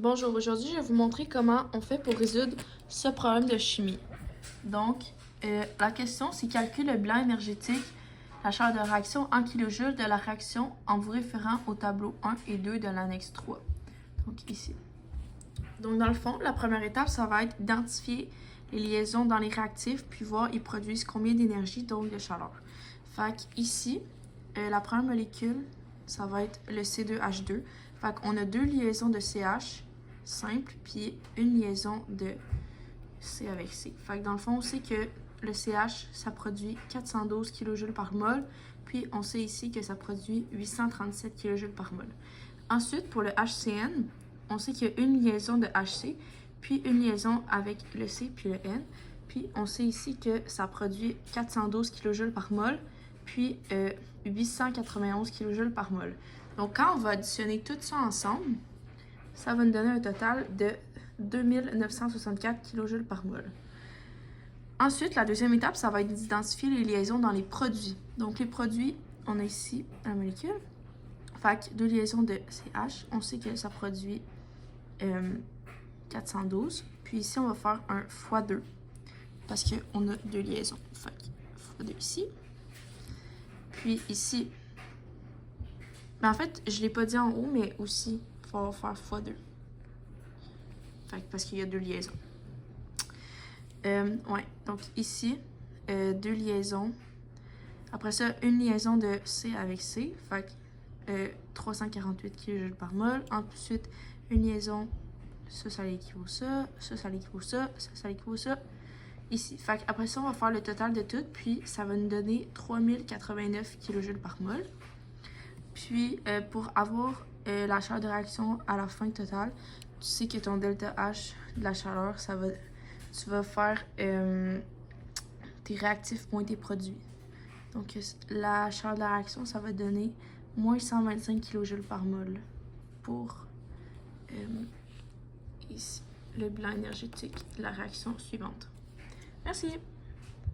Bonjour, aujourd'hui je vais vous montrer comment on fait pour résoudre ce problème de chimie. Donc, la question c'est calculer le bilan énergétique, la chaleur de réaction en kilojoules de la réaction en vous référant au tableau 1 et 2 de l'annexe 3. Donc ici. Donc dans le fond, la première étape, ça va être d'identifier les liaisons dans les réactifs puis voir ils produisent combien d'énergie, donc de chaleur. Fait qu'ici, la première molécule, ça va être le C2H2. Fait qu'on a deux liaisons de CH simple, puis une liaison de C avec C. Fait que dans le fond, on sait que le CH, ça produit 412 kJ par mol, puis on sait ici que ça produit 837 kJ par mol. Ensuite, pour le HCN, on sait qu'il y a une liaison de HC, puis une liaison avec le C puis le N. Puis on sait ici que ça produit 412 kJ par mol, puis 891 kJ par mol. Donc quand on va additionner tout ça ensemble, ça va nous donner un total de 2964 kJ par mol. Ensuite, la deuxième étape, ça va être d'identifier les liaisons dans les produits. Donc les produits, on a ici la molécule. Fait que deux liaisons de CH, on sait que ça produit 412. Puis ici, on va faire un x2 parce qu'on a deux liaisons. Fait que x2 ici. Puis ici, en fait, je ne l'ai pas dit en haut, mais aussi, il faut faire x2. Fait que parce qu'il y a deux liaisons. Ouais, donc ici, deux liaisons. Après ça, une liaison de C avec C. Fait que 348 kJ par mol. Ensuite, une liaison, ça l'équivaut ça, ça l'équivaut ça, ça l'équivaut ça, ici. Fait qu'après ça, on va faire le total de tout, puis ça va nous donner 3089 kJ par mol. Puis, pour avoir la chaleur de réaction à la fin totale, tu sais que ton delta H de la chaleur, tu vas faire tes réactifs moins tes produits. Donc, la chaleur de la réaction, ça va donner moins 125 kJ par mol pour ici, le bilan énergétique de la réaction suivante. Merci!